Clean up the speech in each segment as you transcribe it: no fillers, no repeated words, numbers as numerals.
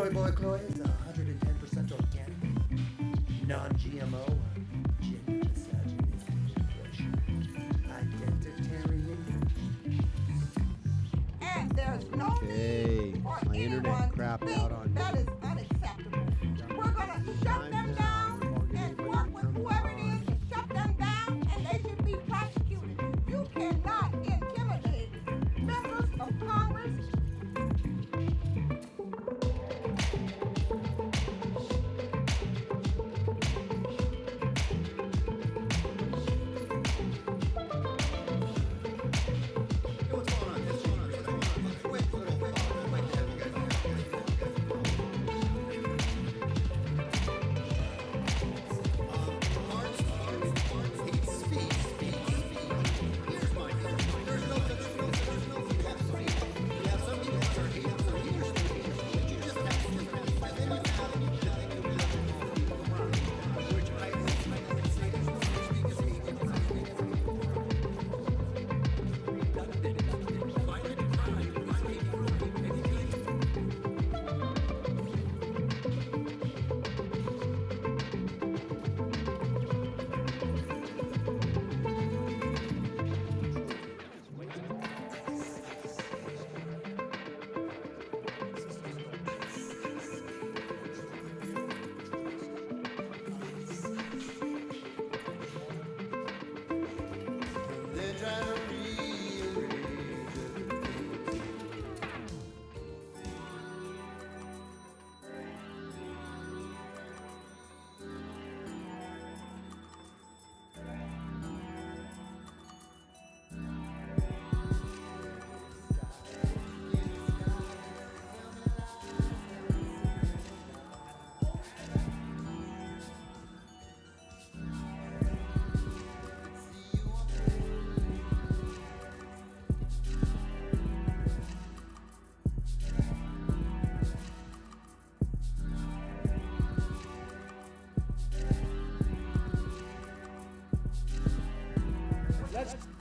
Soy Boy Chloe is 110% organic, non-GMO, gender misogyny, identitarian. And there's no Okay, need for my internet anyone to crapped think out on that me. is unacceptable. We're going to shut them down and work with whoever it is to shut them down, and they should be prosecuted. You cannot intimidate members of Congress.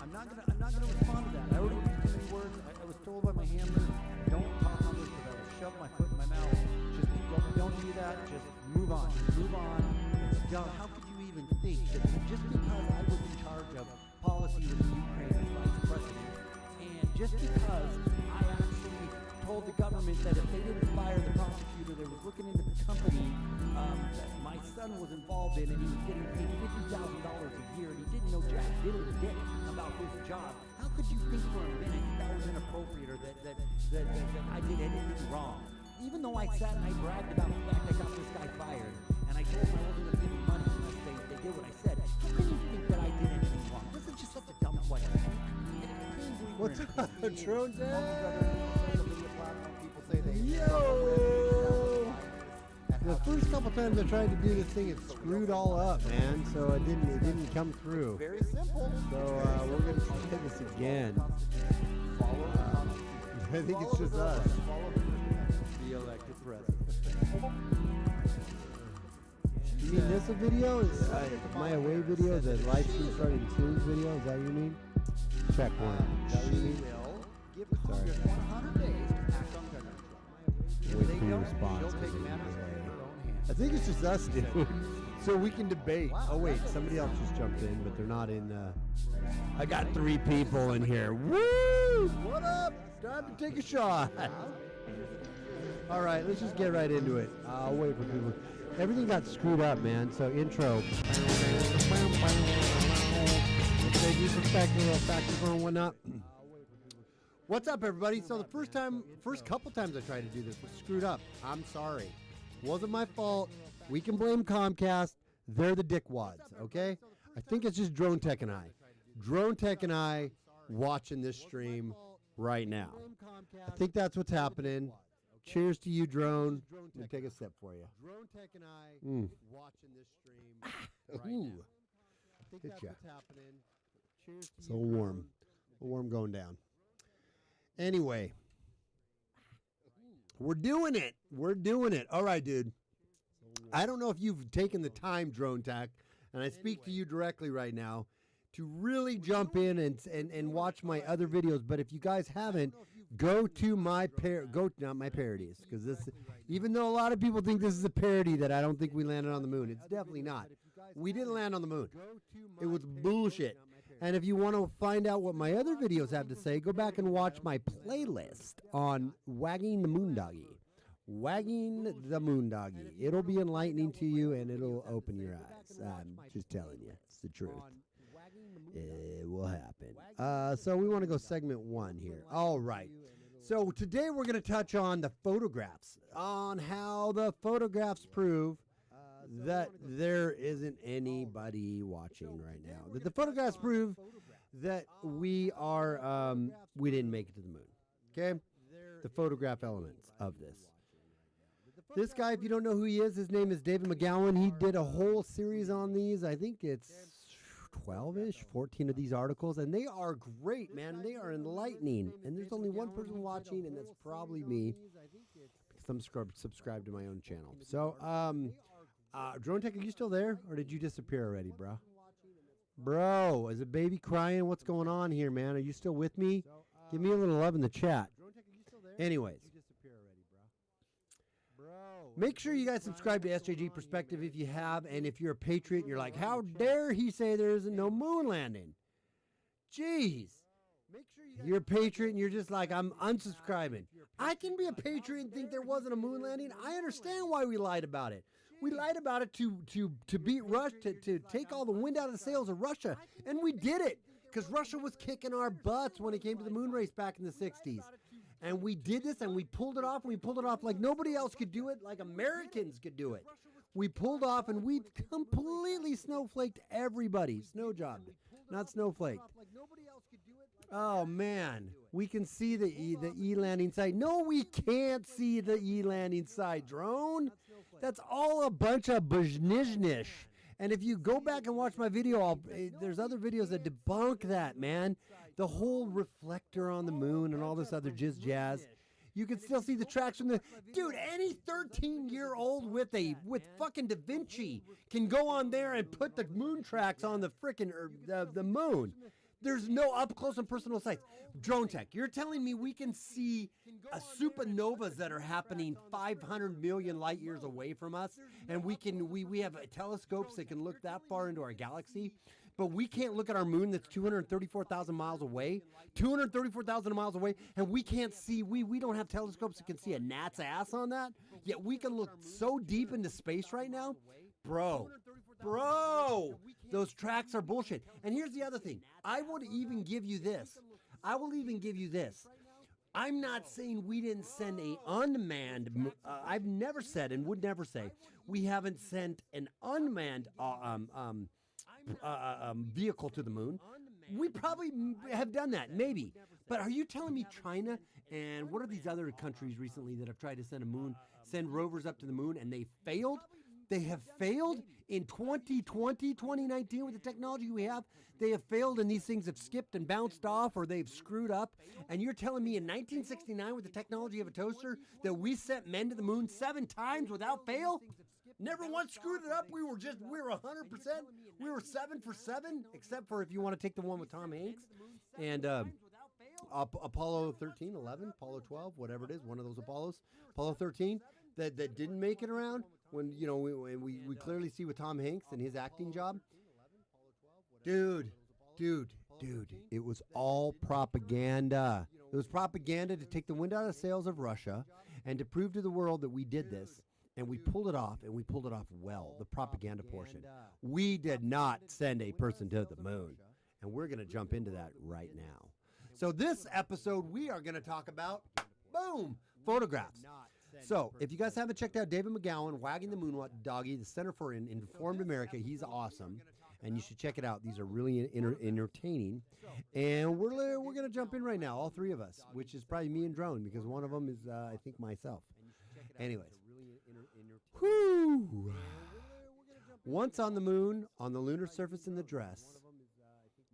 I'm not gonna respond to that. I already used too many words. I was told by my handler, don't talk on this because I will shove my foot in my mouth. Just don't do that. Just move on. Move on. It's dumb. How could you even think that just because I was in charge of policy with Ukraine as vice president, and just because I actually told the government that if they didn't fire the prosecutor that was looking into the company that my son was involved in, and he was getting paid $50,000 a year, and he didn't know jack diddly dick about his job. How could you think for a minute that was inappropriate or that I did anything wrong? Even though I sat and I bragged about the fact I got this guy fired, and I told him I wasn't going to give him money unless they did what I said. How can you think that I did anything wrong? This is just such a dumb question. What's up, Drone Dad? Yo! The first couple times I tried to do this thing, it screwed all up, man. So it didn't come through. Very simple. So we're gonna try this again. I think it's just us. The elected president. You mean this a video? Is my away video, the live stream starting soon video? Is that what you mean? Check one. She will give Congress 100 days to act on gun control. If Wait they for your don't, response. she'll take matters into her own hands. I think it's just us, dude. So we can debate. Oh wait, somebody else just jumped in, but they're not in. I got 3 people in here. Woo! What up? Time to take a shot. All right, let's just get right into it. I'll wait for people. Everything got screwed up, man. So intro. Thank you for spectacle and whatnot. What's up, everybody? So the first couple times I tried to do this was screwed up. I'm sorry. Wasn't my fault. We can blame Comcast. They're the dickwads, okay? I think it's just Drone Tech and I. Drone Tech and I watching this stream right now. I think that's what's happening. Cheers to you, Drone. Let me take a sip for you. Drone Tech and I watching this stream right now. I think that's what's happening. Cheers to you, warm. A warm going down. Anyway, we're doing it. We're doing it. All right, dude. I don't know if you've taken the time, Drone Tech, and I speak to you directly right now, to really jump in and watch my other videos. But if you guys haven't, go to my not my parodies, because this, even though a lot of people think this is a parody that I don't think we landed on the moon, it's definitely not. We didn't land on the moon. It was bullshit. And if you want to find out what my other videos have to say, go back and watch my playlist on Wagging the Moon Doggie. Wagging the Moon Doggie. It'll be enlightening to you and it'll open your eyes. I'm just telling you. It's the truth. It will happen. So we want to go segment 1 here. All right. So today we're going to touch on the photographs, on how the photographs prove that there isn't anybody watching right now. That the photographs prove that we didn't make it to the moon. Okay? The photograph elements of this. This guy, if you don't know who he is, his name is David McGowan. He did a whole series on these. I think it's 12-ish, 14 of these articles, and they are great, man. They are enlightening, and there's only one person watching, and that's probably me, because I'm subscribed to my own channel. So, Drone Tech, are you still there, or did you disappear already, bro? Bro, is a baby crying? What's going on here, man? Are you still with me? Give me a little love in the chat. Anyways. Make sure you guys subscribe to SJG Perspective if you have, and if you're a patriot and you're like, how dare he say there isn't no moon landing? Jeez. You're a patriot and you're just like, I'm unsubscribing. I can be a patriot and think there wasn't a moon landing. I understand why we lied about it. We lied about it to beat Russia, to take all the wind out of the sails of Russia, and we did it because Russia was kicking our butts when it came to the moon race back in the 60s. And we did this, and we pulled it off, and we pulled it off like nobody else could do it, like Americans could do it. We pulled off, and we completely snowflaked everybody. Snow jobbed, not snowflaked. Oh, man. We can see the E-landing site. No, we can't see the E-landing site, Drone. That's all a bunch of buzhnizhnish. And if you go back and watch my video, there's other videos that debunk that, man. The whole reflector on the moon and all this other jazz. You can still see the tracks from the... Dude, any 13-year-old with fucking Da Vinci can go on there and put the moon tracks on the frickin' the moon. There's no up-close and personal sights. Drone Tech, you're telling me we can see supernovas that are happening 500 million light years away from us, and we have telescopes that can look that far into our galaxy, but we can't look at our moon that's 234,000 miles away, 234,000 miles away, and we can't see, we don't have telescopes that can see a gnat's ass on that, yet we can look so deep into space right now? Bro, those tracks are bullshit. And here's the other thing. I would even give you this. I'm not saying we didn't send a unmanned, I've never said and would never say, we haven't sent an unmanned vehicle to the moon. We probably have done that, maybe. But are you telling me China and what are these other countries recently that have tried to send rovers up to the moon and they failed? They have failed in 2020, 2019 with the technology we have. They have failed and these things have skipped and bounced off or they've screwed up. And you're telling me in 1969 with the technology of a toaster that we sent men to the moon 7 times without fail? Never once screwed it up. We were 100%. We were 7 for 7, except for if you want to take the one with Tom Hanks and Apollo 13, 11, Apollo 12, whatever it is, one of those Apollos, Apollo 13 that didn't make it around. When, you know, we clearly see with Tom Hanks and his acting job. Dude, it was all propaganda. It was propaganda to take the wind out of the sails of Russia and to prove to the world that we did this. And we pulled it off, and we pulled it off well, the propaganda portion. We did not send a person to the moon. And we're going to jump into that right now. So this episode, we are going to talk about, boom, photographs. So, if you guys haven't checked out David McGowan, Wagging the Moon Doggie, the Center for Informed America, he's awesome, and you should check it out. These are really entertaining, and we're going to jump in right now, all 3 of us, which is probably me and Drone, because one of them is, I think, myself. Anyways. Whoo! Once on the moon, on the lunar surface in the dress,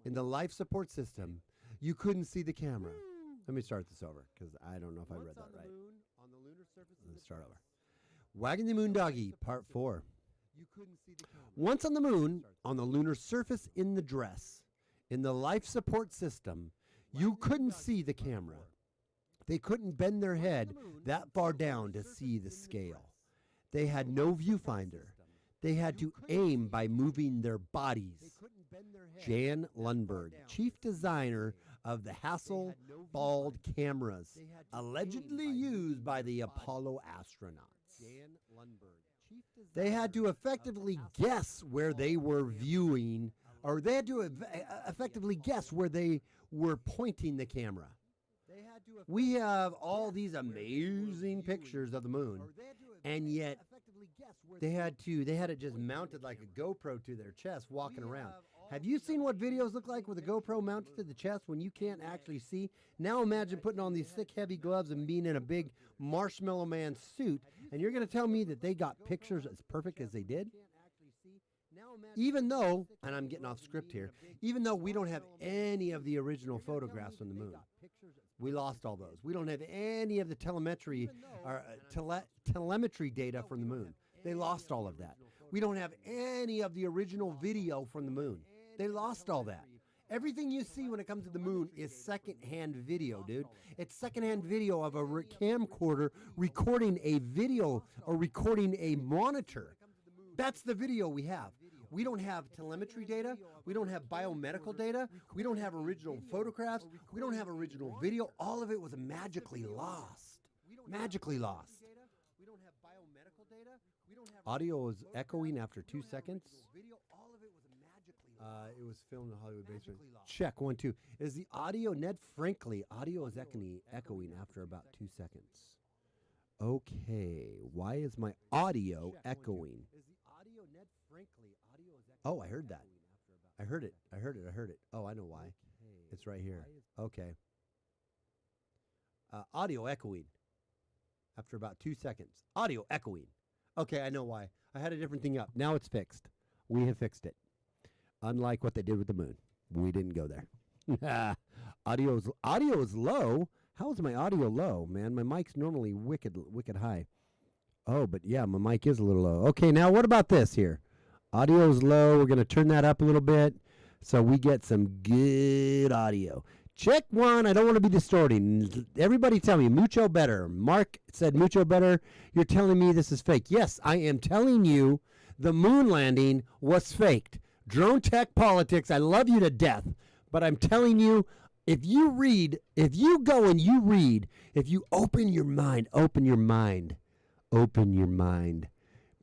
in the life support system, you couldn't see the camera. Let me start this over, because I don't know if I read that right. Let's start over. Wagging the Moon Doggie, Part 4. Once on the moon, on the lunar surface in the dress, in the life support system, you couldn't see the camera. They couldn't bend their head that far down to see the scale. They had no viewfinder. They had to aim by moving their bodies. Jan Lundberg, chief designer of the Hasselblad cameras, allegedly used by the Apollo astronauts. They had to effectively guess where they were viewing, or they had to effectively guess where they were pointing the camera. We have all these amazing pictures of the moon, and yet they had it just mounted like a GoPro to their chest walking around. Have you seen what videos look like with a GoPro mounted to the chest when you can't actually see? Now imagine putting on these thick, heavy gloves and being in a big Marshmallow Man suit, and you're going to tell me that they got pictures as perfect as they did? Even though, and I'm getting off script here, even though we don't have any of the original photographs from the moon. We lost all those. We don't have any of the telemetry or telemetry data from the moon. They lost all of that. We don't have any of the original video from the moon. They lost all that. Everything you see when it comes to the moon is secondhand video, dude. It's secondhand video of a camcorder recording a video or recording a monitor. That's the video we have. We don't have telemetry data. We don't have biomedical data. We don't have original photographs. We don't have original video. All of it was magically lost. Magically lost. Audio is echoing after 2 seconds. It was filmed in the Hollywood basement. Check 1, 2. Is the audio, Ned Frankly, audio is echoing after about 2 seconds. Okay, why is my audio echoing? Oh, I heard that. I heard it. Oh, I know why. It's right here. Okay. Audio echoing after about 2 seconds. Audio echoing. Okay, I know why. I had a different thing up. Now it's fixed. We have fixed it. Unlike what they did with the moon. We didn't go there. Audio is low. How is my audio low, man? My mic's normally wicked high. Oh, but yeah, my mic is a little low. Okay, now what about this here? Audio is low. We're going to turn that up a little bit so we get some good audio. Check 1. I don't want to be distorting. Everybody tell me, mucho better. Mark said mucho better. You're telling me this is fake. Yes, I am telling you the moon landing was faked. Drone tech politics, I love you to death. But I'm telling you, if you go and you read, if you open your mind.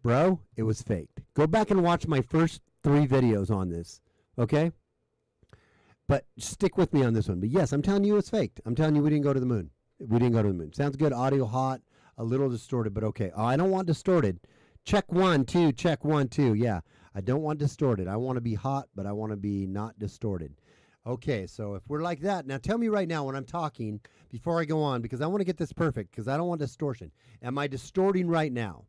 Bro, it was faked. Go back and watch my first 3 videos on this, okay? But stick with me on this one. But yes, I'm telling you it's faked. I'm telling you we didn't go to the moon. Sounds good. Audio hot, a little distorted, but okay. Oh, I don't want distorted. Check 1, 2, check 1, 2. Yeah, I don't want distorted. I want to be hot, but I want to be not distorted. Okay, so if we're like that, now tell me right now when I'm talking, before I go on, because I want to get this perfect, because I don't want distortion. Am I distorting right now?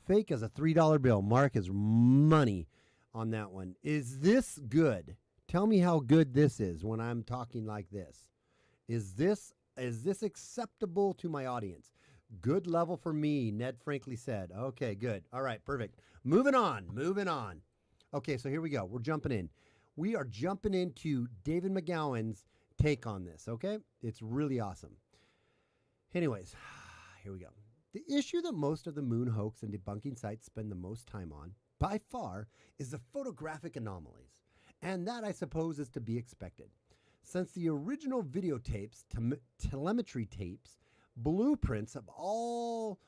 Fake as a $3 bill. Mark is money on that one. Is this good? Tell me how good this is when I'm talking like this. Is this acceptable to my audience? Good level for me, Ned Frankly said. Okay, good. All right, perfect. Moving on. Okay, so here we go. We're jumping in. We are jumping into David McGowan's take on this, okay? It's really awesome. Anyways, here we go. The issue that most of the moon hoax and debunking sites spend the most time on, by far, is the photographic anomalies. And that, I suppose, is to be expected. Since the original videotapes, telemetry tapes, blueprints of all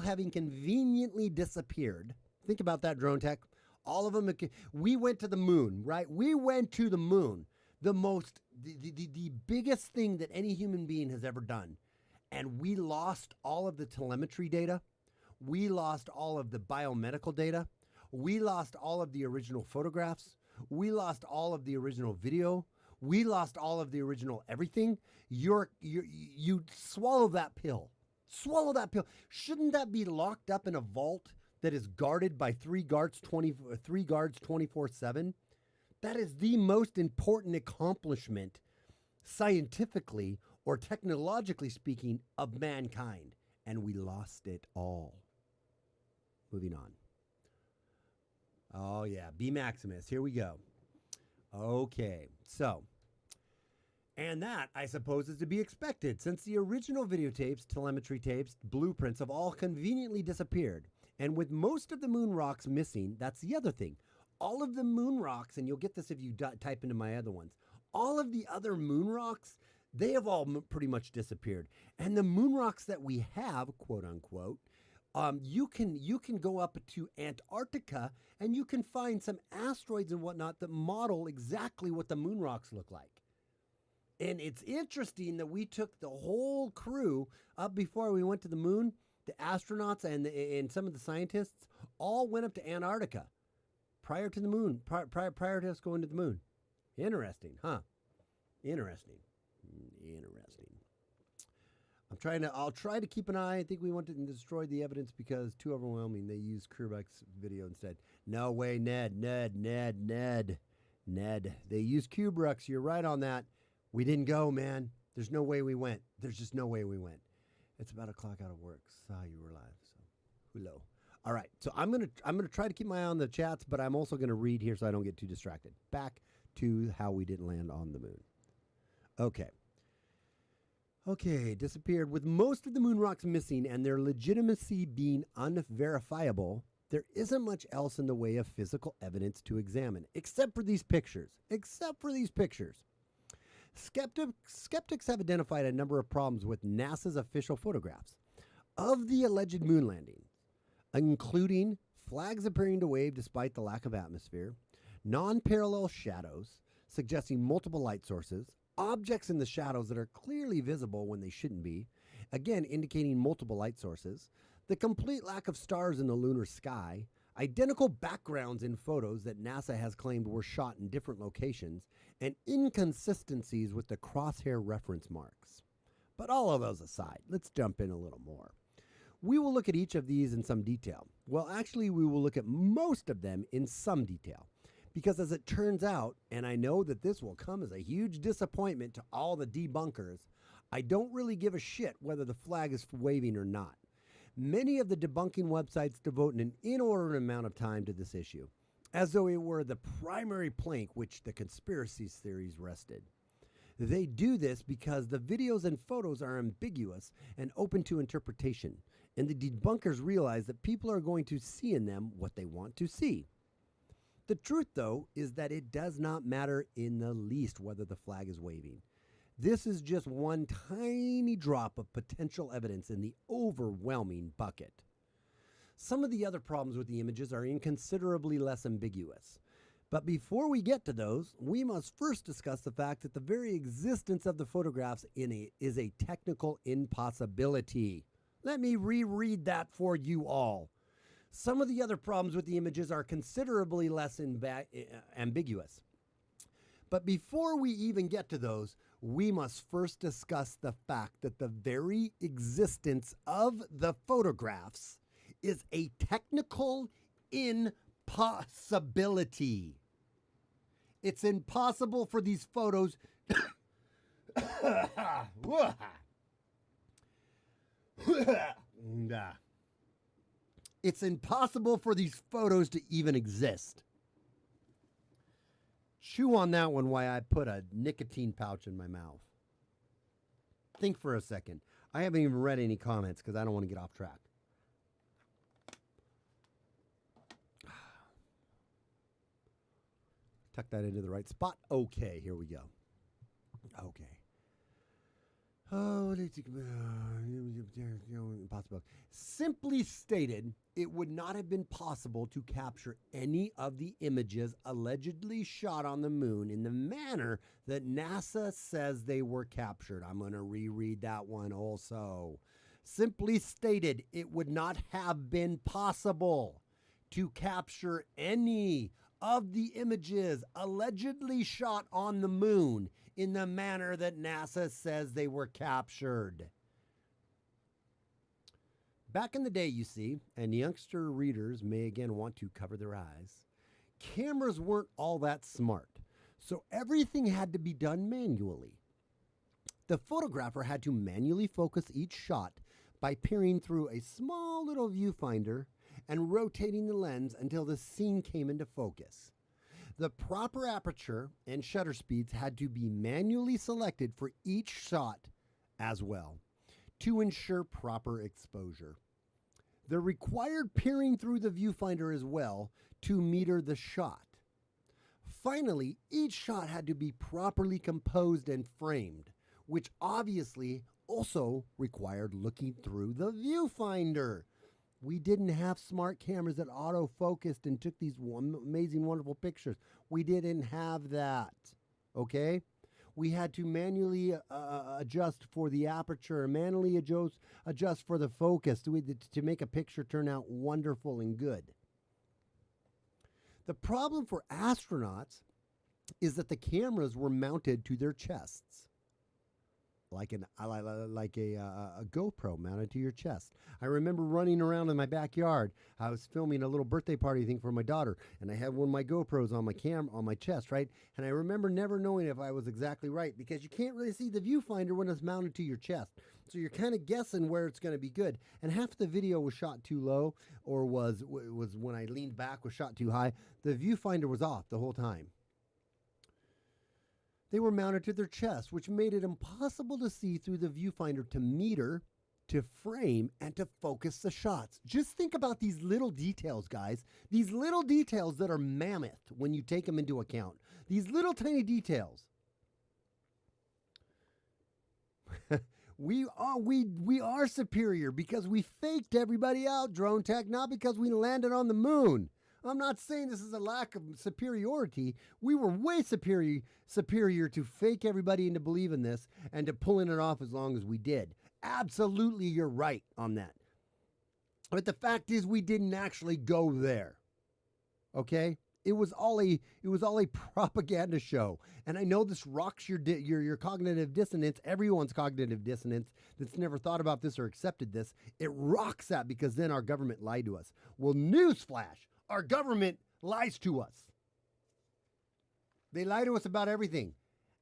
having conveniently disappeared. Think about that, drone tech. All of them. We went to the moon, right? We went to the moon. The biggest thing that any human being has ever done. And we lost all of the telemetry data. We lost all of the biomedical data. We lost all of the original photographs. We lost all of the original video. We lost all of the original everything. You swallow that pill. Swallow that pill. Shouldn't that be locked up in a vault that is guarded by 3 guards 24/7? That is the most important accomplishment, scientifically or technologically speaking, of mankind. And we lost it all. Moving on. Oh, yeah. B. Maximus. Here we go. Okay. So, And that, I suppose, is to be expected, since the original videotapes, telemetry tapes, blueprints have all conveniently disappeared. And with most of the moon rocks missing, that's the other thing. All of the moon rocks, and you'll get this if you type into my other ones, all of the other moon rocks, they have all pretty much disappeared. And the moon rocks that we have, quote unquote, you can go up to Antarctica and you can find some asteroids and whatnot that model exactly what the moon rocks look like. And it's interesting that we took the whole crew up before we went to the moon. The astronauts and some of the scientists all went up to Antarctica prior to the moon, prior to us going to the moon. Interesting, huh? Interesting. I'll try to keep an eye. I think we want to destroy the evidence because too overwhelming. They use Kubrick's video instead. No way, Ned. They used Kubrick's. You're right on that. We didn't go, man. There's no way we went. There's just no way we went. It's about a clock out of work. Saw you were live. So, hello. All right. So I'm gonna try to keep my eye on the chats, but I'm also gonna read here so I don't get too distracted. Back to how we didn't land on the moon. Okay, disappeared. With most of the moon rocks missing and their legitimacy being unverifiable, there isn't much else in the way of physical evidence to examine, except for these pictures. Skeptics have identified a number of problems with NASA's official photographs of the alleged moon landing, including flags appearing to wave despite the lack of atmosphere, non-parallel shadows suggesting multiple light sources, objects in the shadows that are clearly visible when they shouldn't be, again indicating multiple light sources, the complete lack of stars in the lunar sky, identical backgrounds in photos that NASA has claimed were shot in different locations, and inconsistencies with the crosshair reference marks. But all of those aside, let's jump in a little more. We will look at each of these in some detail. Well, actually, we will look at most of them in some detail. Because as it turns out, and I know that this will come as a huge disappointment to all the debunkers, I don't really give a shit whether the flag is waving or not. Many of the debunking websites devote an inordinate amount of time to this issue, as though it were the primary plank which the conspiracy theories rested. They do this because the videos and photos are ambiguous and open to interpretation, and the debunkers realize that people are going to see in them what they want to see. The truth, though, is that it does not matter in the least whether the flag is waving. This is just one tiny drop of potential evidence in the overwhelming bucket. Some of the other problems with the images are inconsiderably less ambiguous. But before we get to those, we must first discuss the fact that the very existence of the photographs is a technical impossibility. Let me reread that for you all. Some of the other problems with the images are considerably less ambiguous. But before we even get to those, we must first discuss the fact that the very existence of the photographs is a technical impossibility. It's impossible for these photos it's impossible for these photos to even exist. Chew on that one while I put a nicotine pouch in my mouth. Think for a second. I haven't even read any comments because I don't want to get off track. Tuck that into the right spot. Okay, here we go. Okay. Oh, impossible. Simply stated, it would not have been possible to capture any of the images allegedly shot on the moon in the manner that NASA says they were captured. I'm going to reread that one also. Simply stated, it would not have been possible to capture any of the images allegedly shot on the moon in the manner that NASA says they were captured. Back in the day, you see, and youngster readers may again want to cover their eyes, cameras weren't all that smart, so everything had to be done manually. The photographer had to manually focus each shot by peering through a small little viewfinder and rotating the lens until the scene came into focus. The proper aperture and shutter speeds had to be manually selected for each shot as well to ensure proper exposure. The required peering through the viewfinder as well to meter the shot. Finally, each shot had to be properly composed and framed, which obviously also required looking through the viewfinder. We didn't have smart cameras that auto-focused and took these amazing, wonderful pictures. We didn't have that, okay? We had to manually adjust for the aperture, manually adjust for the focus to make a picture turn out wonderful and good. The problem for astronauts is that the cameras were mounted to their chests. Like a GoPro mounted to your chest. I remember running around in my backyard. I was filming a little birthday party thing for my daughter, and I had one of my GoPros on my chest, right? And I remember never knowing if I was exactly right, because you can't really see the viewfinder when it's mounted to your chest. So you're kind of guessing where it's going to be good. And half the video was shot too low, or was when I leaned back was shot too high. The viewfinder was off the whole time. They were mounted to their chest, which made it impossible to see through the viewfinder to meter, to frame, and to focus the shots. Just think about these little details, guys. These little details that are mammoth when you take them into account. These little tiny details. We are superior because we faked everybody out, drone tech, not because we landed on the moon. I'm not saying this is a lack of superiority. We were way superior to fake everybody into believing this and to pulling it off as long as we did. Absolutely, you're right on that. But the fact is, we didn't actually go there. Okay? It was all a propaganda show. And I know this rocks your cognitive dissonance, everyone's cognitive dissonance that's never thought about this or accepted this. It rocks that because then our government lied to us. Well, newsflash. Our government lies to us. They lie to us about everything.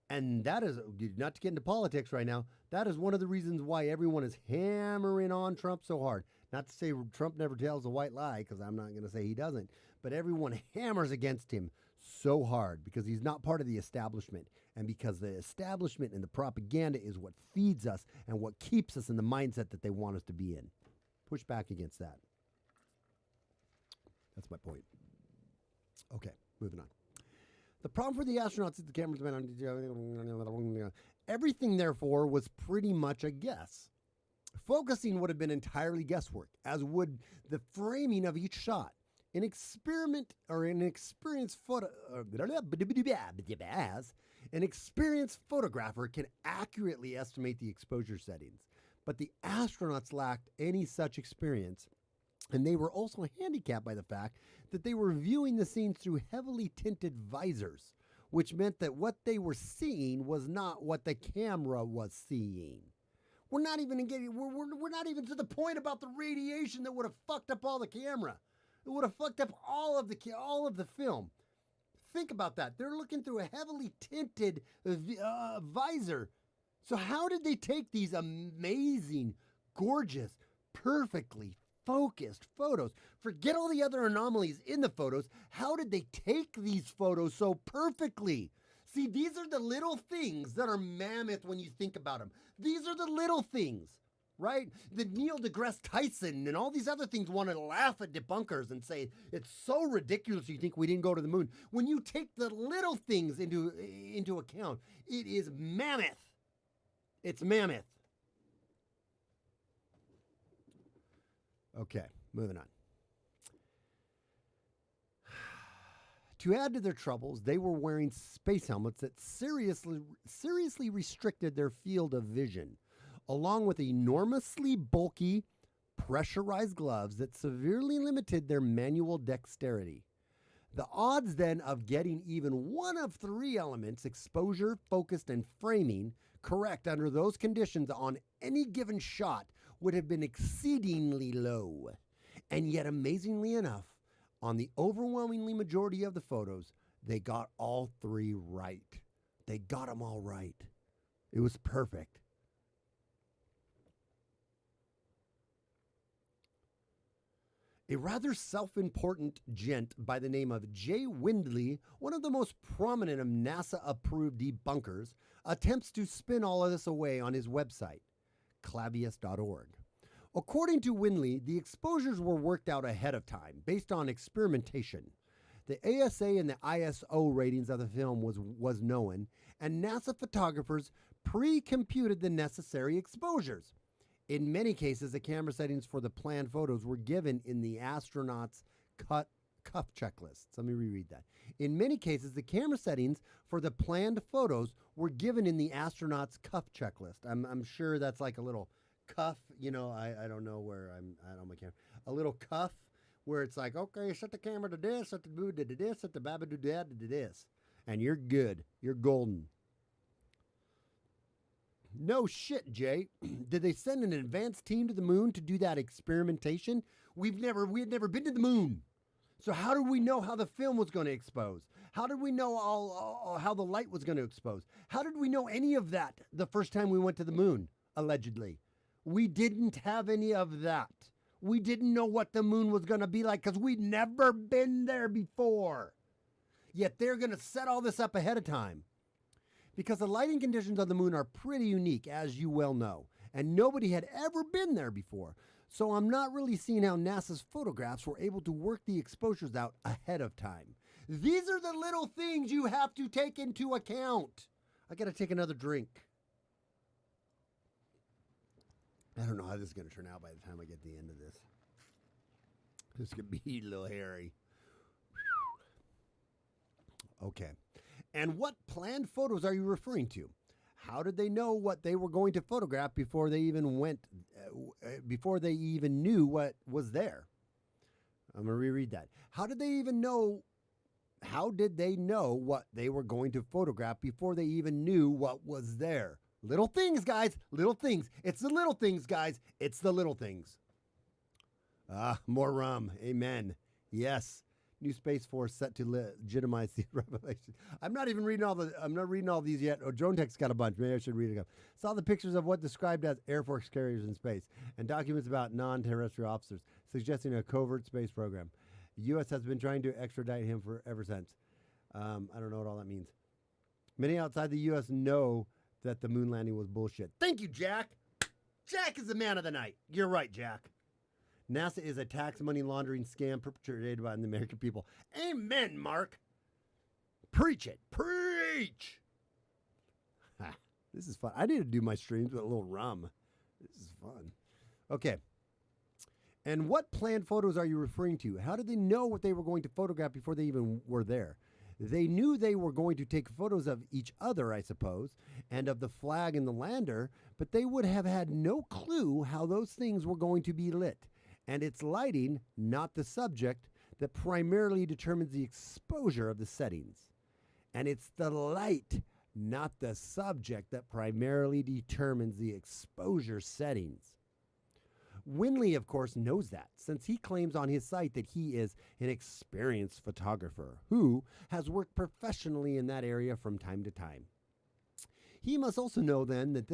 And that is, not to get into politics right now, that is one of the reasons why everyone is hammering on Trump so hard. Not to say Trump never tells a white lie, because I'm not going to say he doesn't. But everyone hammers against him so hard because he's not part of the establishment. And because the establishment and the propaganda is what feeds us and what keeps us in the mindset that they want us to be in. Push back against that. That's my point. Okay, moving on. The problem for the astronauts is the cameras went on. Everything, therefore, was pretty much a guess. Focusing would have been entirely guesswork, as would the framing of each shot. An experienced photographer can accurately estimate the exposure settings, but the astronauts lacked any such experience. And they were also handicapped by the fact that they were viewing the scenes through heavily tinted visors, which meant that what they were seeing was not what the camera was seeing. We're not even to the point about the radiation that would have fucked up all the camera. It would have fucked up all of the film. Think about that. They're looking through a heavily tinted visor. So how did they take these amazing, gorgeous, perfectly focused photos? Forget all the other anomalies in the photos. How did they take these photos so perfectly? See, these are the little things that are mammoth when you think about them. These are the little things, right? The Neil deGrasse Tyson and all these other things want to laugh at debunkers and say, it's so ridiculous you think we didn't go to the moon. When you take the little things into account, it is mammoth. It's mammoth. Okay, moving on. To add to their troubles, they were wearing space helmets that seriously restricted their field of vision, along with enormously bulky, pressurized gloves that severely limited their manual dexterity. The odds then of getting even one of three elements, exposure, focused, and framing, correct under those conditions on any given shot would have been exceedingly low. And yet, amazingly enough, on the overwhelmingly majority of the photos, they got all three right. They got them all right. It was perfect. A rather self-important gent by the name of Jay Windley, one of the most prominent of NASA-approved debunkers, attempts to spin all of this away on his website, clavius.org. According to Windley, the exposures were worked out ahead of time based on experimentation. The ASA and the ISO ratings of the film was known, and NASA photographers pre-computed the necessary exposures. In many cases, the camera settings for the planned photos were given in the astronauts' cuff checklists. Let me reread that. In many cases, the camera settings for the planned photos were given in the astronauts' cuff checklist. I'm sure that's like a little cuff, you know, I don't know where I don't know my camera. A little cuff where it's like, okay, set the camera to this, set the boo to this, set the baba do that to this. And you're good. You're golden. No shit, Jay. Did they send an advanced team to the moon to do that experimentation? We had never been to the moon. So how did we know how the film was going to expose? How did we know how the light was going to expose? How did we know any of that the first time we went to the moon, allegedly? We didn't have any of that. We didn't know what the moon was going to be like because we'd never been there before. Yet they're going to set all this up ahead of time. Because the lighting conditions on the moon are pretty unique, as you well know, and nobody had ever been there before. So I'm not really seeing how NASA's photographs were able to work the exposures out ahead of time. These are the little things you have to take into account. I got to take another drink. I don't know how this is going to turn out by the time I get to the end of this. This could be a little hairy. Okay. And what planned photos are you referring to? How did they know what they were going to photograph before they even before they even knew what was there? I'm going to reread that. How did they know what they were going to photograph before they even knew what was there? Little things, guys. Little things. It's the little things, guys. It's the little things. More rum. Amen. Yes. New Space Force set to legitimize the revelation. I'm not reading all these yet. Oh, Drone Tech's got a bunch. Maybe I should read it. Saw the pictures of what described as Air Force carriers in space and documents about non-terrestrial officers suggesting a covert space program. The U.S. has been trying to extradite him ever since. I don't know what all that means. Many outside the U.S. know that the moon landing was bullshit. Thank you, Jack. Jack is the man of the night. You're right, Jack. NASA is a tax money laundering scam perpetrated by the American people. Amen, Mark. Preach it. Preach. This is fun. I need to do my streams with a little rum. This is fun. Okay. And what planned photos are you referring to? How did they know what they were going to photograph before they even were there? They knew they were going to take photos of each other, I suppose, and of the flag and the lander, but they would have had no clue how those things were going to be lit. And it's lighting, not the subject, that primarily determines the exposure of the settings. And it's the light, not the subject, that primarily determines the exposure settings. Windley, of course, knows that, since he claims on his site that he is an experienced photographer who has worked professionally in that area from time to time. He must also know then that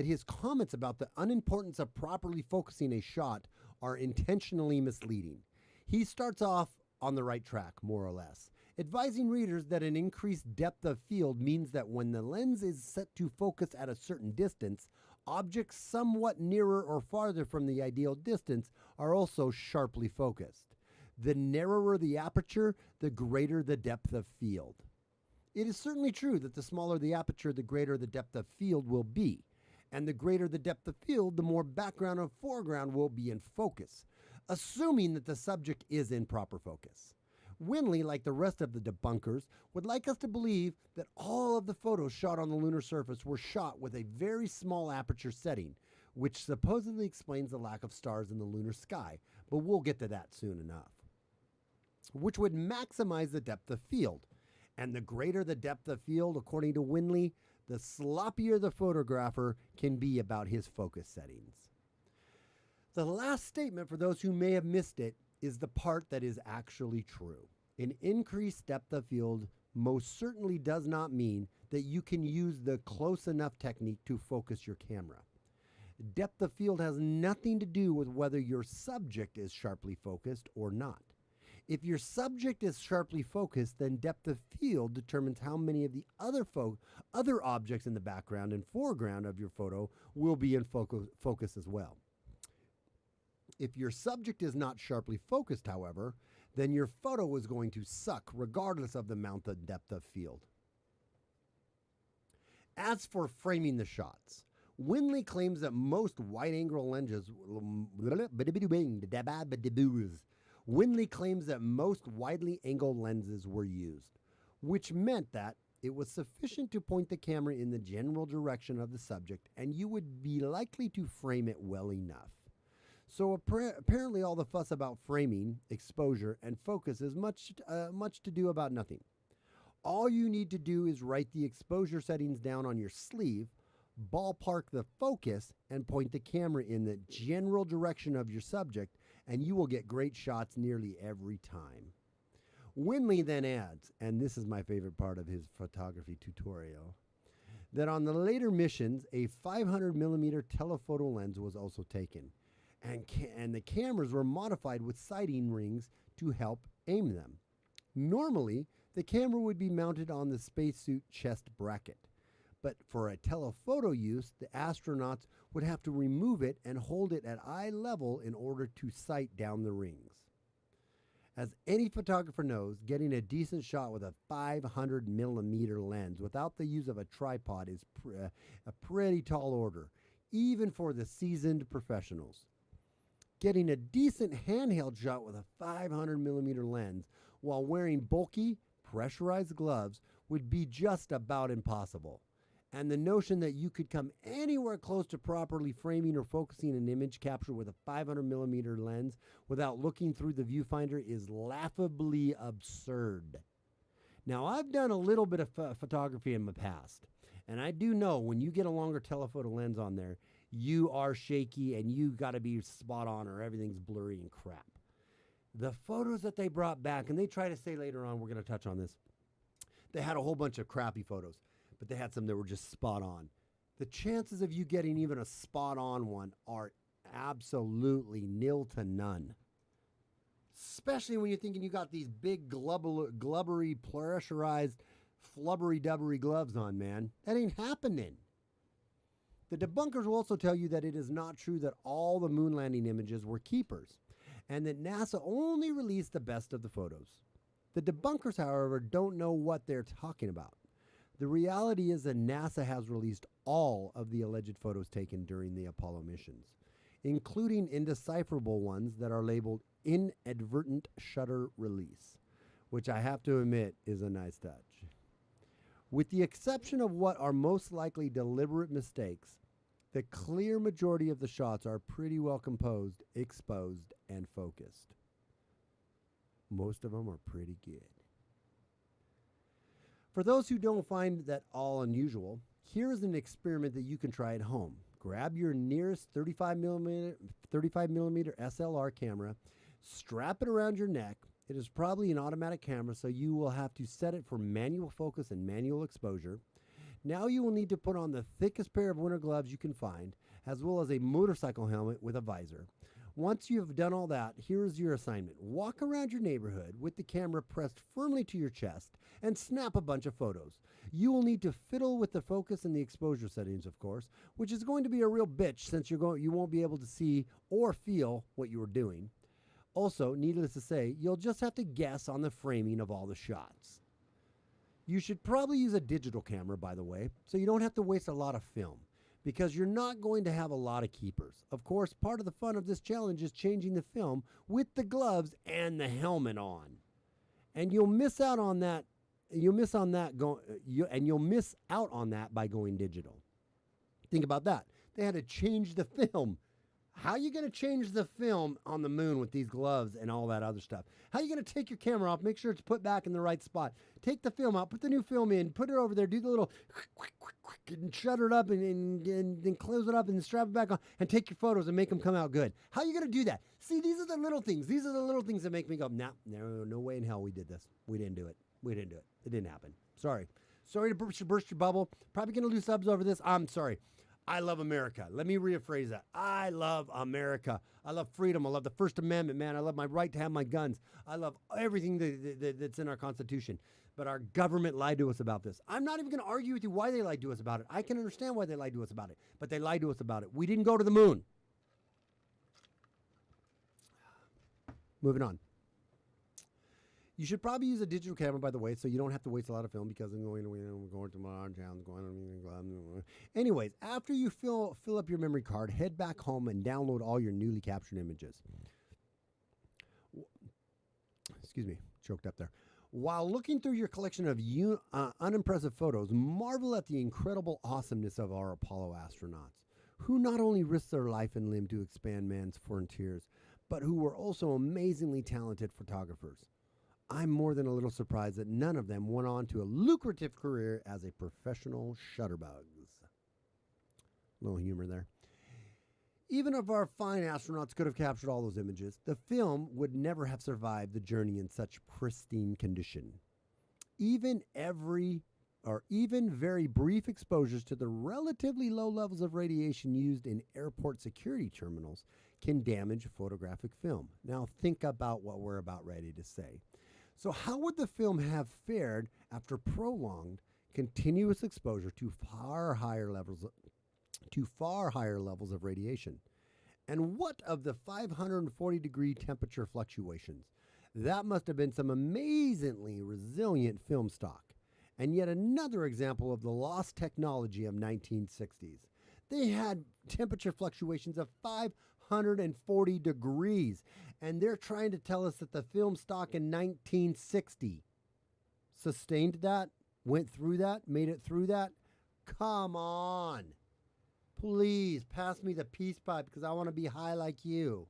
his comments about the unimportance of properly focusing a shot are intentionally misleading. He starts off on the right track, more or less, advising readers that an increased depth of field means that when the lens is set to focus at a certain distance, objects somewhat nearer or farther from the ideal distance are also sharply focused. The narrower the aperture, the greater the depth of field. It is certainly true that the smaller the aperture, the greater the depth of field will be. And the greater the depth of field, the more background and foreground will be in focus, assuming that the subject is in proper focus. Windley, like the rest of the debunkers, would like us to believe that all of the photos shot on the lunar surface were shot with a very small aperture setting, which supposedly explains the lack of stars in the lunar sky, but we'll get to that soon enough. Which would maximize the depth of field. And the greater the depth of field, according to Windley, the sloppier the photographer can be about his focus settings. The last statement, for those who may have missed it, is the part that is actually true. An increased depth of field most certainly does not mean that you can use the close enough technique to focus your camera. Depth of field has nothing to do with whether your subject is sharply focused or not. If your subject is sharply focused, then depth of field determines how many of the other objects in the background and foreground of your photo will be in focus as well. If your subject is not sharply focused, however, then your photo is going to suck regardless of the amount of depth of field. As for framing the shots, Winley claims that most wide-angle lenses Winley claims that most widely angled lenses were used, which meant that it was sufficient to point the camera in the general direction of the subject and you would be likely to frame it well enough. So apparently all the fuss about framing, exposure, and focus is much to do about nothing. All you need to do is write the exposure settings down on your sleeve, ballpark the focus, and point the camera in the general direction of your subject, and you will get great shots nearly every time. Winley then adds, and this is my favorite part of his photography tutorial, that on the later missions, a 500mm telephoto lens was also taken, and the cameras were modified with sighting rings to help aim them. Normally, the camera would be mounted on the spacesuit chest bracket, but for a telephoto use, the astronauts would have to remove it and hold it at eye level in order to sight down the rings. As any photographer knows, getting a decent shot with a 500mm lens without the use of a tripod is a pretty tall order, even for the seasoned professionals. Getting a decent handheld shot with a 500mm lens while wearing bulky, pressurized gloves would be just about impossible. And the notion that you could come anywhere close to properly framing or focusing an image capture with a 500mm lens without looking through the viewfinder is laughably absurd. Now, I've done a little bit of photography in my past, and I do know when you get a longer telephoto lens on there, you are shaky and you got to be spot on or everything's blurry and crap. The photos that they brought back, and they try to say later on, we're going to touch on this, they had a whole bunch of crappy photos, but they had some that were just spot on. The chances of you getting even a spot on one are absolutely nil to none. Especially when you're thinking you got these big glubbery, pressurized, flubbery-dubbery gloves on, man. That ain't happening. The debunkers will also tell you that it is not true that all the moon landing images were keepers, and that NASA only released the best of the photos. The debunkers, however, don't know what they're talking about. The reality is that NASA has released all of the alleged photos taken during the Apollo missions, including indecipherable ones that are labeled inadvertent shutter release, which I have to admit is a nice touch. With the exception of what are most likely deliberate mistakes, the clear majority of the shots are pretty well composed, exposed, and focused. Most of them are pretty good. For those who don't find that all unusual, here is an experiment that you can try at home. Grab your nearest 35mm SLR camera, strap it around your neck. It is probably an automatic camera, so you will have to set it for manual focus and manual exposure. Now you will need to put on the thickest pair of winter gloves you can find, as well as a motorcycle helmet with a visor. Once you have done all that, here is your assignment. Walk around your neighborhood with the camera pressed firmly to your chest and snap a bunch of photos. You will need to fiddle with the focus and the exposure settings, of course, which is going to be a real bitch since you won't be able to see or feel what you are doing. Also, needless to say, you'll just have to guess on the framing of all the shots. You should probably use a digital camera, by the way, so you don't have to waste a lot of film, because you're not going to have a lot of keepers. Of course, part of the fun of this challenge is changing the film with the gloves and the helmet on. And you'll miss out on that. You'll miss out on that by going digital. Think about that. They had to change the film. How are you going to change the film on the moon with these gloves and all that other stuff? How are you going to take your camera off, make sure it's put back in the right spot, take the film out, put the new film in, put it over there, do the little and shutter it up and then close it up and strap it back on and take your photos and make them come out good? How are you going to do that? See, these are the little things. These are the little things that make me go, no way in hell we did this. We didn't do it. It didn't happen. Sorry to burst your bubble. Probably going to lose subs over this. I'm sorry. I love America. Let me rephrase that. I love America. I love freedom. I love the First Amendment, man. I love my right to have my guns. I love everything that's in our Constitution. But our government lied to us about this. I'm not even going to argue with you why they lied to us about it. I can understand why they lied to us about it. But they lied to us about it. We didn't go to the moon. Moving on. You should probably use a digital camera, by the way, so you don't have to waste a lot of film because I'm going to Mars, anyways, after you fill up your memory card, head back home and download all your newly captured images. Excuse me, choked up there. While looking through your collection of unimpressive photos, marvel at the incredible awesomeness of our Apollo astronauts, who not only risked their life and limb to expand man's frontiers, but who were also amazingly talented photographers. I'm more than a little surprised that none of them went on to a lucrative career as a professional shutterbugs. Little humor there. Even if our fine astronauts could have captured all those images, the film would never have survived the journey in such pristine condition. Even very brief exposures to the relatively low levels of radiation used in airport security terminals can damage photographic film. Now think about what we're about ready to say. So how would the film have fared after prolonged, continuous exposure to far higher levels of radiation? And what of the 540-degree temperature fluctuations? That must have been some amazingly resilient film stock. And yet another example of the lost technology of 1960s. They had temperature fluctuations of 540 degrees. And they're trying to tell us that the film stock in 1960 sustained that, went through that, made it through that. Come on. Please pass me the peace pipe because I want to be high like you.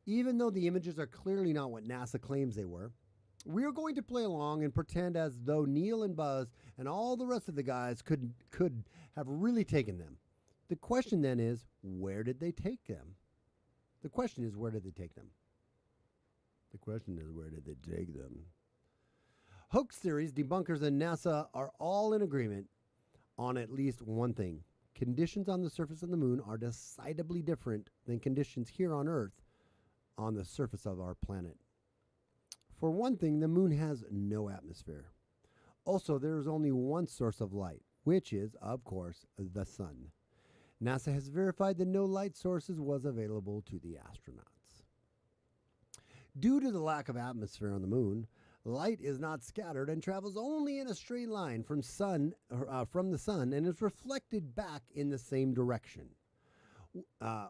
Even though the images are clearly not what NASA claims they were, we are going to play along and pretend as though Neil and Buzz and all the rest of the guys could have really taken them. The question then is, where did they take them? The question is, where did they take them? The question is, where did they take them? Hoax theories, debunkers, and NASA are all in agreement on at least one thing. Conditions on the surface of the moon are decidedly different than conditions here on Earth on the surface of our planet. For one thing, the moon has no atmosphere. Also, there is only one source of light, which is, of course, the sun. NASA has verified that no light sources was available to the astronauts. Due to the lack of atmosphere on the moon, light is not scattered and travels only in a straight line from the sun and is reflected back in the same direction.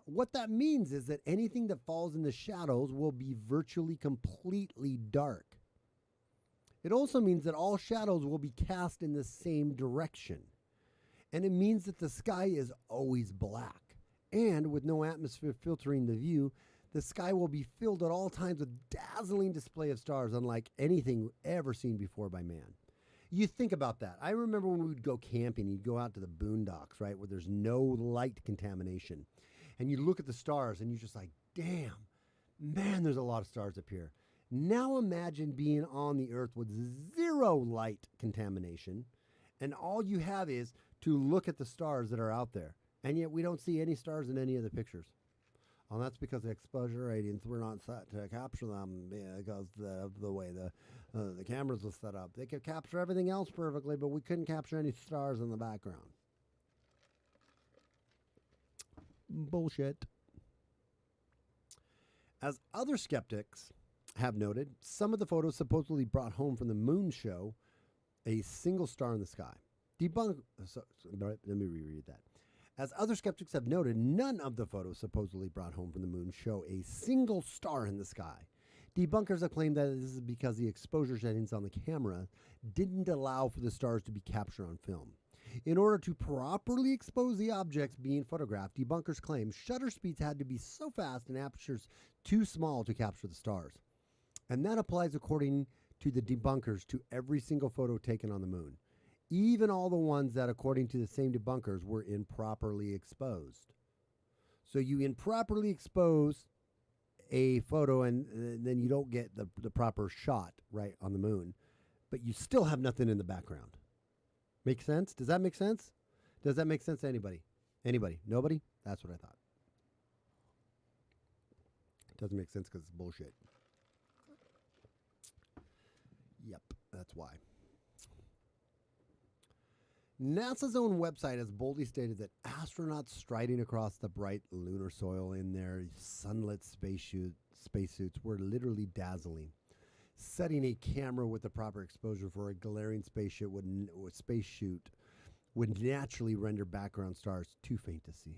What that means is that anything that falls in the shadows will be virtually completely dark. It also means that all shadows will be cast in the same direction. And it means that the sky is always black. And with no atmosphere filtering the view, the sky will be filled at all times with dazzling display of stars unlike anything ever seen before by man. You think about that. I remember when we would go camping, you'd go out to the boondocks, right, where there's no light contamination. And you look at the stars and you're just like, damn, man, there's a lot of stars up here. Now imagine being on the earth with zero light contamination, and all you have is to look at the stars that are out there. And yet we don't see any stars in any of the pictures. Well, that's because the exposure ratings were not set to capture them because of the way the cameras were set up. They could capture everything else perfectly, but we couldn't capture any stars in the background. Bullshit. As other skeptics have noted, some of the photos supposedly brought home from the moon show a single star in the sky. Let me reread that. As other skeptics have noted, none of the photos supposedly brought home from the moon show a single star in the sky. Debunkers have claimed that this is because the exposure settings on the camera didn't allow for the stars to be captured on film. In order to properly expose the objects being photographed, debunkers claim shutter speeds had to be so fast and apertures too small to capture the stars. And that applies, according to the debunkers, to every single photo taken on the moon. Even all the ones that, according to the same debunkers, were improperly exposed. So you improperly expose a photo and then you don't get the proper shot right on the moon, but you still have nothing in the background. Make sense? Does that make sense? Does that make sense to anybody? Anybody? Nobody? That's what I thought. Doesn't make sense because it's bullshit. Yep, that's why. NASA's own website has boldly stated that astronauts striding across the bright lunar soil in their sunlit spacesuits were literally dazzling. Setting a camera with the proper exposure for a glaring spacesuit would naturally render background stars too faint to see.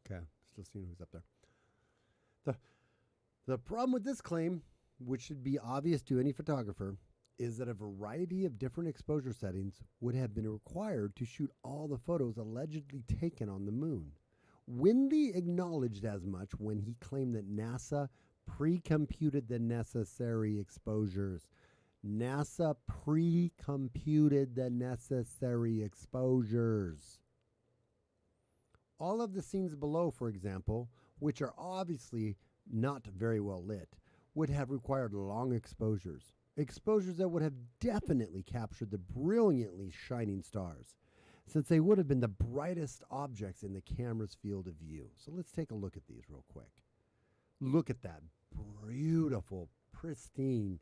Okay, still seeing who's up there. The problem with this claim, which should be obvious to any photographer, is that a variety of different exposure settings would have been required to shoot all the photos allegedly taken on the moon. Windy acknowledged as much when he claimed that NASA pre-computed the necessary exposures. NASA pre-computed the necessary exposures. All of the scenes below, for example, which are obviously not very well lit, would have required long exposures. Exposures that would have definitely captured the brilliantly shining stars, since they would have been the brightest objects in the camera's field of view. So let's take a look at these real quick. Look at that beautiful, pristine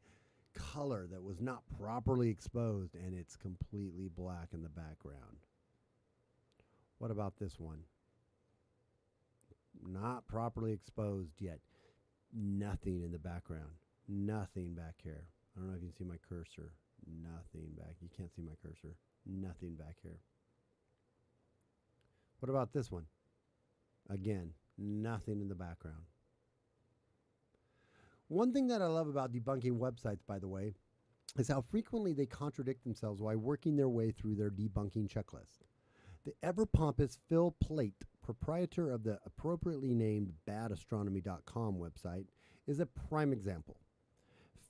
color that was not properly exposed, and it's completely black in the background. What about this one? Not properly exposed yet. Nothing in the background. Nothing back here. I don't know if you can see my cursor. Nothing back. You can't see my cursor. Nothing back here. What about this one? Again, nothing in the background. One thing that I love about debunking websites, by the way, is how frequently they contradict themselves while working their way through their debunking checklist. The ever-pompous Phil Plait, proprietor of the appropriately named badastronomy.com website, is a prime example.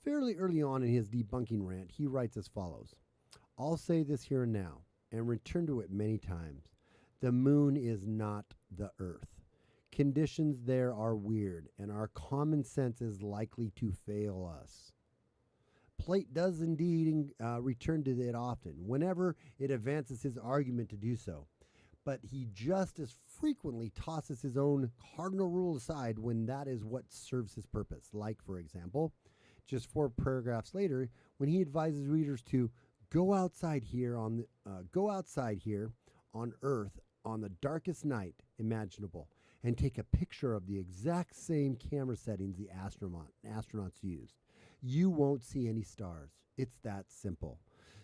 Fairly early on in his debunking rant, he writes as follows: "I'll say this here and now, and return to it many times. The moon is not the Earth. Conditions there are weird, and our common sense is likely to fail us." Plate does indeed return to it often, whenever it advances his argument to do so. But he just as frequently tosses his own cardinal rule aside when that is what serves his purpose. Like, for example, just 4 paragraphs later, when he advises readers to go outside here on Earth on the darkest night imaginable and take a picture of the exact same camera settings the astronauts used. You won't see any stars. It's that simple.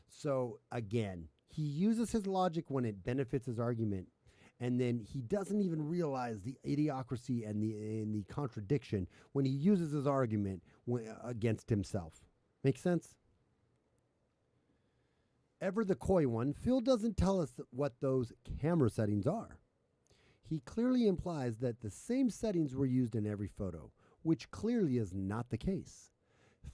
So again, he uses his logic when it benefits his argument, and then he doesn't even realize the idiocracy and the contradiction when he uses his argument against himself. Make sense? Ever the coy one, Phil doesn't tell us what those camera settings are. He clearly implies that the same settings were used in every photo, which clearly is not the case.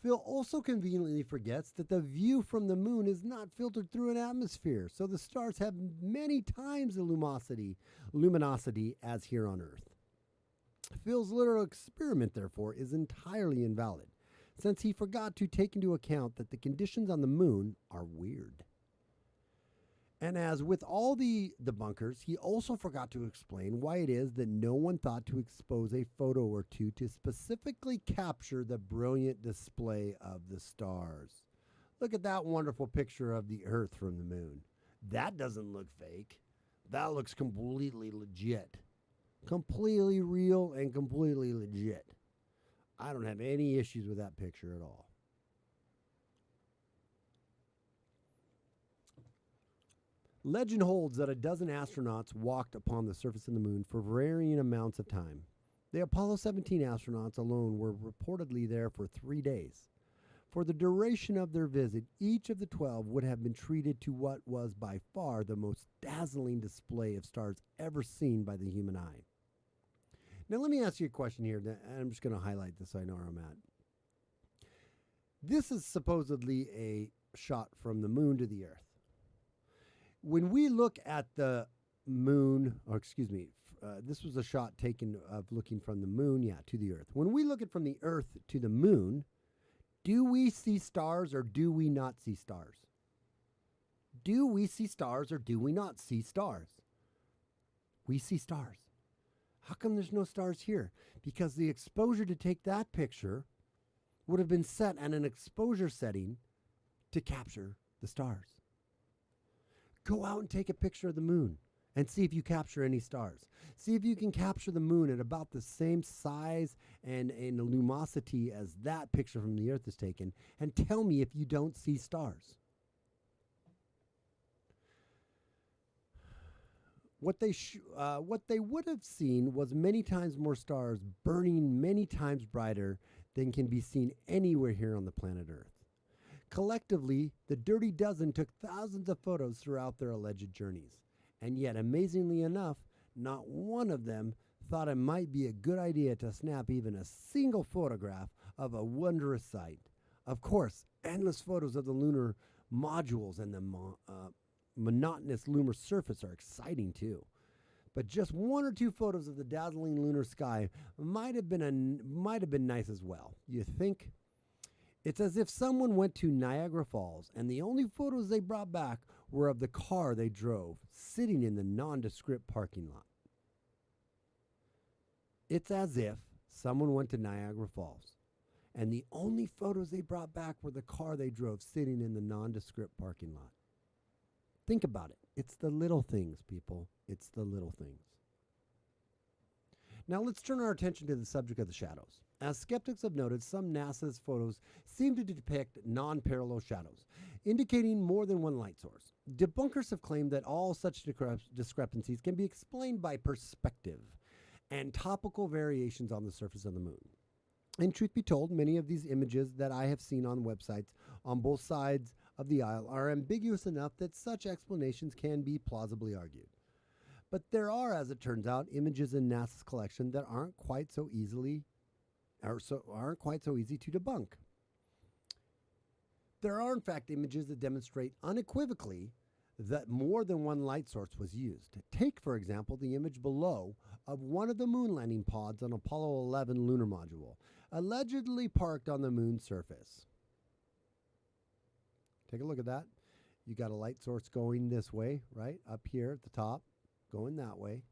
Phil also conveniently forgets that the view from the moon is not filtered through an atmosphere, so the stars have many times the luminosity as here on Earth. Phil's literal experiment, therefore, is entirely invalid, since he forgot to take into account that the conditions on the moon are weird. And as with all the debunkers, he also forgot to explain why it is that no one thought to expose a photo or two to specifically capture the brilliant display of the stars. Look at that wonderful picture of the Earth from the moon. That doesn't look fake. That looks completely legit. Completely real and completely legit. I don't have any issues with that picture at all. Legend holds that a dozen astronauts walked upon the surface of the moon for varying amounts of time. The Apollo 17 astronauts alone were reportedly there for 3 days. For the duration of their visit, each of the 12 would have been treated to what was by far the most dazzling display of stars ever seen by the human eye. Now let me ask you a question here, and I'm just going to highlight this so I know where I'm at. This is supposedly a shot from the moon to the Earth. When we look at the moon, this was a shot taken of looking from the moon, to the Earth. When we look at from the Earth to the moon, do we see stars or do we not see stars? Do we see stars or do we not see stars? We see stars. How come there's no stars here? Because the exposure to take that picture would have been set at an exposure setting to capture the stars. Go out and take a picture of the moon and see if you capture any stars. See if you can capture the moon at about the same size and luminosity as that picture from the Earth is taken, and tell me if you don't see stars. What they would have seen was many times more stars burning many times brighter than can be seen anywhere here on the planet Earth. Collectively, the Dirty Dozen took thousands of photos throughout their alleged journeys, and yet, amazingly enough, not one of them thought it might be a good idea to snap even a single photograph of a wondrous sight. Of course, endless photos of the lunar modules and the monotonous lunar surface are exciting too. But just one or two photos of the dazzling lunar sky might have been nice as well. You think? It's as if someone went to Niagara Falls and the only photos they brought back were of the car they drove sitting in the nondescript parking lot. It's as if someone went to Niagara Falls and the only photos they brought back were the car they drove sitting in the nondescript parking lot. Think about it. It's the little things, people. It's the little things. Now let's turn our attention to the subject of the shadows. As skeptics have noted, some NASA's photos seem to depict non-parallel shadows, indicating more than one light source. Debunkers have claimed that all such discrepancies can be explained by perspective and topical variations on the surface of the moon. And truth be told, many of these images that I have seen on websites on both sides of the aisle are ambiguous enough that such explanations can be plausibly argued. But there are, as it turns out, images in NASA's collection that aren't quite so easy to debunk. There are, in fact, images that demonstrate unequivocally that more than one light source was used. Take, for example, the image below of one of the moon landing pods on Apollo 11 lunar module, allegedly parked on the moon's surface. Take a look at that. You got a light source going this way, right? Up here at the top, going that way.